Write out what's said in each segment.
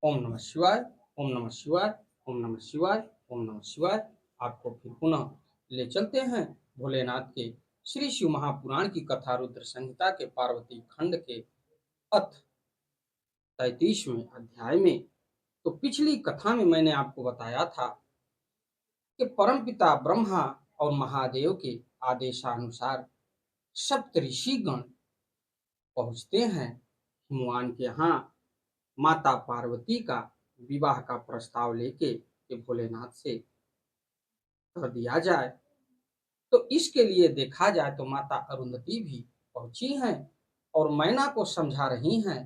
ओम नमः शिवाय, ओम नमः शिवाय, ओम नमः शिवाय, ओम नमः शिवाय। आपको फिर पुनः ले चलते हैं भोलेनाथ के श्री शिव महापुराण की कथा रुद्र संहिता के पार्वती खंड के अथ 33वें अध्याय में। तो पिछली कथा में मैंने आपको बताया था कि परमपिता ब्रह्मा और महादेव के आदेशानुसार सप्त ऋषिगण पहुंचते हैं हिमवान के यहाँ माता पार्वती का विवाह का प्रस्ताव लेके कि भोलेनाथ से कर दिया जाए। तो इसके लिए देखा जाए तो माता अरुंधति भी पहुंची हैं और मैना को समझा रही हैं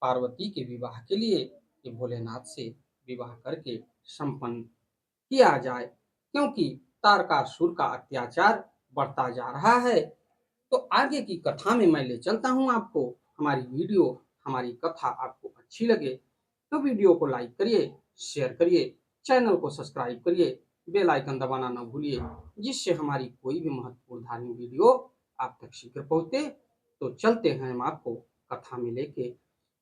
पार्वती के विवाह के लिए कि भोलेनाथ से विवाह करके संपन्न किया जाए, क्योंकि तारकासुर का अत्याचार बढ़ता जा रहा है। तो आगे की कथा में मैं ले चलता हूं आपको। हमारी कथा आपको अच्छी लगे तो वीडियो को लाइक करिए, शेयर करिए, चैनल को सब्सक्राइब करिए, बेल आइकन दबाना न भूलिए, जिससे हमारी कोई भी महत्वपूर्ण धार्मिक वीडियो आप तक शीघ्र पहुंचे। तो चलते हैं हम आपको कथा में लेके।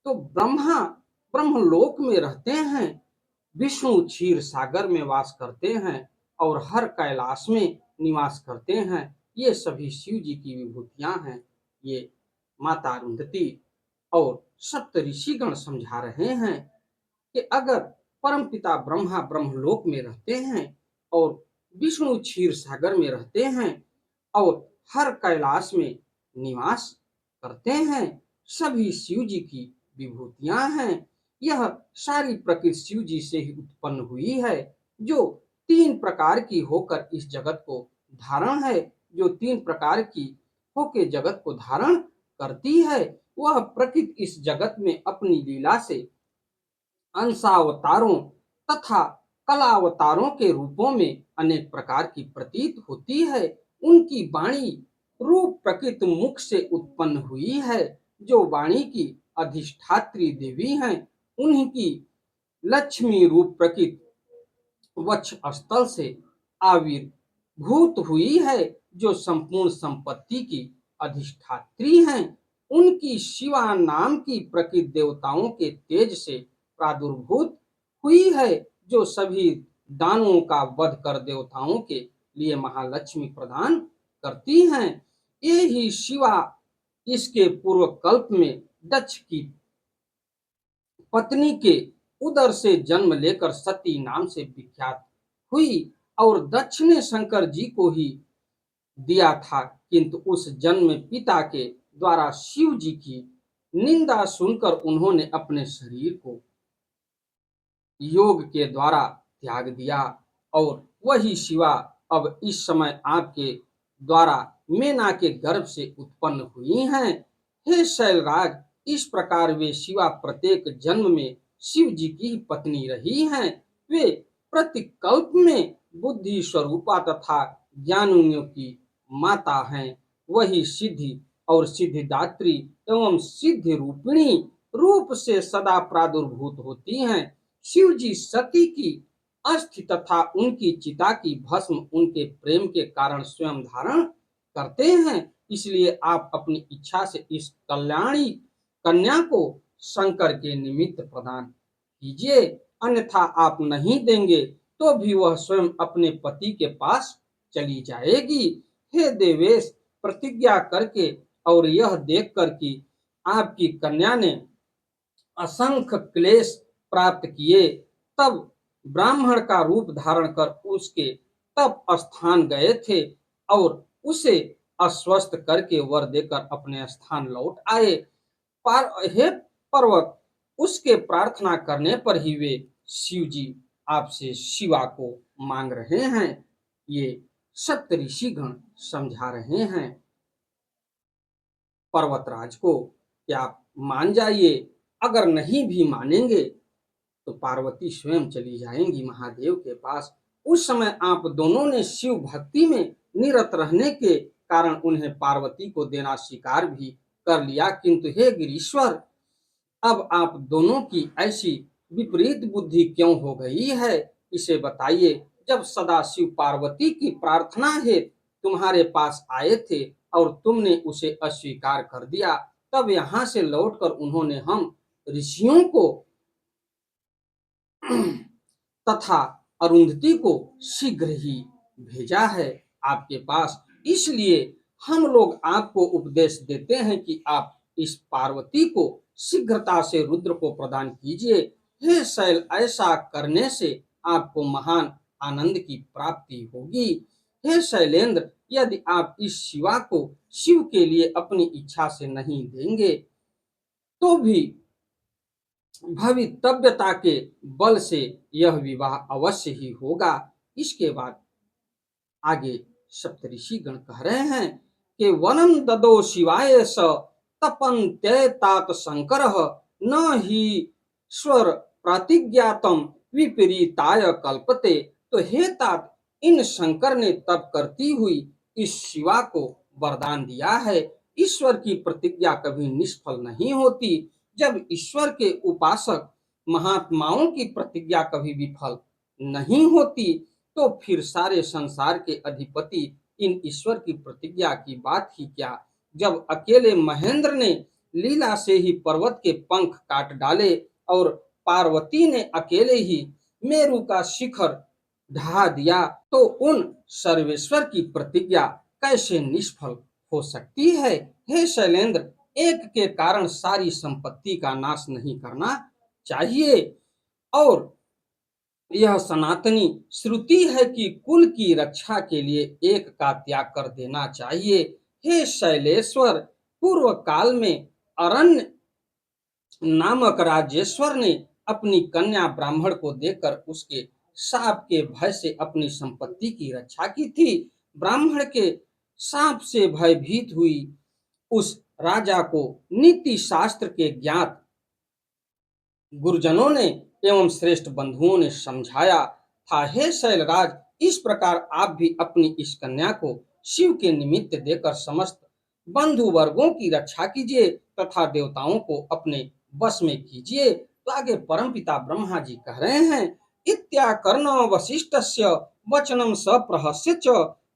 तो ब्रह्मा ब्रह्मलोक में रहते हैं, विष्णु क्षीर सागर में वास करते हैं और हर कैलाश में निवास करते हैं। ये सभी शिव जी की विभूतियां हैं। ये माता अरुंधति और सप्त ऋषिगण समझा रहे हैं कि अगर परमपिता ब्रह्मा ब्रह्मलोक में रहते हैं और विष्णु क्षीर सागर में रहते हैं और हर कैलाश में निवास करते हैं, सभी शिव जी की विभूतियां हैं। यह सारी प्रकृति शिव जी से ही उत्पन्न हुई है, जो तीन प्रकार की होकर इस जगत को धारण है, जो तीन प्रकार की होकर जगत को धारण करती है। वह प्रकृति इस जगत में अपनी लीला से अंशावतारों तथा कलावतारों के रूपों में अनेक प्रकार की प्रतीत होती है। उनकी वाणी रूप प्रकृति मुख से उत्पन्न हुई है, जो वाणी की अधिष्ठात्री देवी हैं। उन्हीं की लक्ष्मी रूप प्रकृति वक्ष स्थल से आविर्भूत हुई है, जो संपूर्ण संपत्ति की अधिष्ठात्री हैं। उनकी शिवा नाम की प्रकृति देवताओं के तेज से प्रादुर्भूत हुई है, जो सभी दानवों का वध कर देवताओं के लिए महालक्ष्मी प्रदान करती हैं। ये ही शिवा इसके पूर्व कल्प में दक्ष की पत्नी के उदर से जन्म लेकर सती नाम से विख्यात हुई और दक्ष ने शंकर जी को ही दिया था, किंतु उस जन्म में पिता के द्वारा शिव जी की निंदा सुनकर उन्होंने अपने शरीर को योग के द्वारा त्याग दिया और वही शिवा अब इस समय आपके द्वारा मेना के गर्भ से उत्पन्न हुई हैं। हे शैलराज, इस प्रकार वे शिवा प्रत्येक जन्म में शिव जी की पत्नी रही हैं। वे प्रतिकल्प में बुद्धि स्वरूपा तथा ज्ञानियों की माता हैं। वही सिद्धि और सिद्धिदात्री एवं सिद्धि रूपिणी रूप से सदा प्रादुर्भूत होती हैं। शिव जी सती की अस्थि तथा उनकी चिता की भस्म उनके प्रेम के कारण स्वयं धारण करते हैं। इसलिए आप अपनी इच्छा से इस कल्याणी कन्या को शंकर के निमित्त प्रदान कीजिए, अन्यथा आप नहीं देंगे तो भी वह स्वयं अपने पति के पास चली जाएगी। हे देवेश, प्रतिज्ञा करके और यह देखकर कि आपकी कन्या ने असंख्य क्लेश प्राप्त किए, तब ब्राह्मण का रूप धारण कर उसके तप स्थान गए थे और उसे अस्वस्थ करके वर देकर अपने स्थान लौट आए। हे पर्वत, उसके प्रार्थना करने पर ही वे शिव जी आपसे शिवा को मांग रहे हैं। ये सप्त ऋषिगण समझा रहे हैं पर्वतराज को कि आप मान जाइए, अगर नहीं भी मानेंगे तो पार्वती स्वयं चली जाएंगी महादेव के पास। उस समय आप दोनों ने शिव भक्ति में निरत रहने के कारण उन्हें पार्वती को देना स्वीकार भी कर लिया, किंतु हे गिरीश्वर, अब आप दोनों की ऐसी विपरीत बुद्धि क्यों हो गई है, इसे बताइए। जब सदाशिव पार्वती की प्रार्थना है तुम्हारे पास आए थे और तुमने उसे अस्वीकार कर दिया, तब यहाँ से लौटकर उन्होंने हम ऋषियों को तथा अरुंधति को शीघ्र ही भेजा है आपके पास। इसलिए हम लोग आपको उपदेश देते हैं कि आप इस पार्वती को शीघ्रता से रुद्र को प्रदान कीजिए। हे शैल, ऐसा करने से आपको महान आनंद की प्राप्ति होगी। हे शैलेंद्र, यदि आप इस शिवा को शिव के लिए अपनी इच्छा से नहीं देंगे तो भी भवितव्यता के बल से यह विवाह अवश्य ही होगा। इसके बाद आगे सप्तऋषि गण कह रहे हैं कि वनम ददो शिवाय स तपन्ते तात शंकर न ही स्वर प्रतिज्ञातम विपरीताय कल्पते। तो हे तात, इन शंकर ने तप करती हुई इस शिवा को वरदान दिया है। ईश्वर की प्रतिज्ञा कभी निष्फल नहीं होती। जब ईश्वर के उपासक महात्माओं की प्रतिज्ञा कभी विफल नहीं होती तो फिर सारे संसार के अधिपति इन ईश्वर की प्रतिज्ञा की बात ही क्या। जब अकेले महेंद्र ने लीला से ही पर्वत के पंख काट डाले और पार्वती ने अकेले ही मेरु का शिखर ढहा दिया तो उन सर्वेश्वर की प्रतिज्ञा कैसे निष्फल हो सकती है। हे शैलेंद्र, एक के कारण सारी संपत्ति का नाश नहीं करना चाहिए और यह सनातनी श्रुति है कि कुल की रक्षा के लिए एक का त्याग कर देना चाहिए। हे शैलेश्वर, पूर्व काल में अरण्य नामक राजेश्वर ने अपनी कन्या ब्राह्मण को देकर उसके साप के भय से अपनी संपत्ति की रक्षा की थी। ब्राह्मण के साप से भयभीत हुई उस राजा को नीति शास्त्र के ज्ञात गुरुजनों ने एवं श्रेष्ठ बंधुओं ने समझाया था। हे शैलराज, इस प्रकार आप भी अपनी इस कन्या को शिव के निमित्त देकर समस्त बंधु वर्गों की रक्षा कीजिए तथा देवताओं को अपने वश में कीजिए। तो आगे परमपिता ब्रह्मा जी कह रहे हैं, इत्याकर्ण वशिष्ठस्य वचनम सप्रहस्य च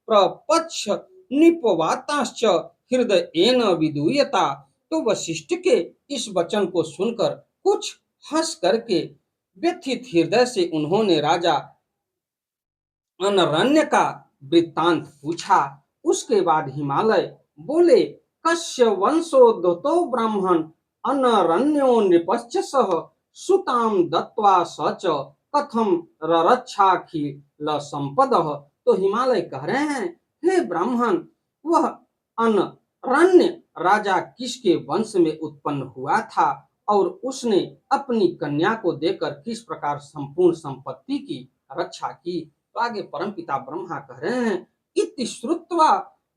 प्रपच्छ निपवाताश्च हृदयेन विदूयता। तो वशिष्ठ के इस वचन को सुनकर कुछ हंस करके व्यथित हृदय से उन्होंने राजा अनरण्य का वृत्तांत पूछा। उसके बाद हिमालय बोले, कस्य वंशोद्भूतो ब्राह्मण अनरण्यो नृपश्च सह सुताम दत्वा सच कथम ररक्षाखिल संपदः। तो हिमालय कह रहे हैं, हे ब्राह्मण, वह अनरण्य राजा किसके वंश में उत्पन्न हुआ था और उसने अपनी कन्या को देकर किस प्रकार संपूर्ण संपत्ति की रक्षा की। तो आगे परमपिता ब्रह्मा कह रहे हैं, इति श्रुत्वा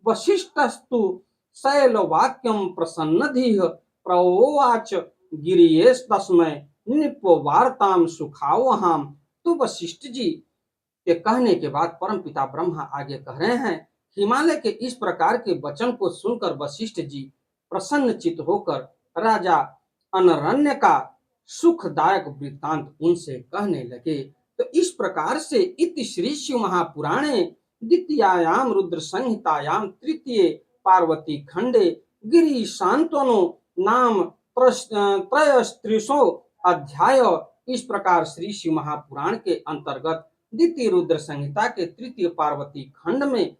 वशिष्ठस्तु शैलवाक्यम प्रसन्नधिः प्रोवाच गिरियेश तस्मै निपवार्ताम सुखावहाम। तो वशिष्ठ जी के कहने के बाद परमपिता ब्रह्मा आगे कह रहे हैं, हिमालय के इस प्रकार के वचन को सुनकर वशिष्ठ जी प्रसन्नचित होकर राजा अनरण्य का सुखदायक वृत्तांत उनसे कहने लगे। तो इस प्रकार से इति श्री शिव महापुराणे द्वितीयायाम रुद्र संहितायाम तृतीय पार्वती खंडे गिरि सांत्वनो नाम त्रयस्त्रिशो अध्याय। इस प्रकार श्री शिव महापुराण के अंतर्गत द्वितीय रुद्र संहिता के तृतीय पार्वती खंड में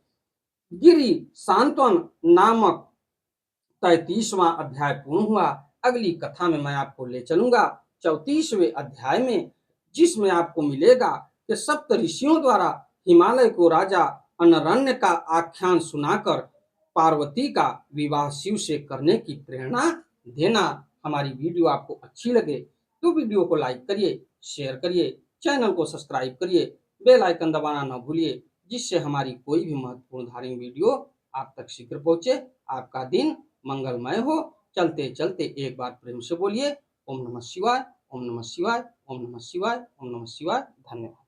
गिरि सांत्वन नामक 33वां अध्याय पूर्ण हुआ। अगली कथा में मैं आपको ले चलूंगा 34वें अध्याय में, जिसमें आपको मिलेगा कि सप्त ऋषियों द्वारा हिमालय को राजा अनरण्य का आख्यान सुनाकर पार्वती का विवाह शिव से करने की प्रेरणा देना। हमारी वीडियो आपको अच्छी लगे तो वीडियो को लाइक करिए, शेयर करिए, चैनल को सब्सक्राइब करिए, बेल आइकन दबाना न भूलिए, जिससे हमारी कोई भी महत्वपूर्ण धार्मिक वीडियो आप तक शीघ्र पहुंचे। आपका दिन मंगलमय हो। चलते चलते एक बार प्रेम से बोलिए, ओम नमः शिवाय, ओम नमः शिवाय, ओम नमः शिवाय, ओम नमः शिवाय। धन्यवाद।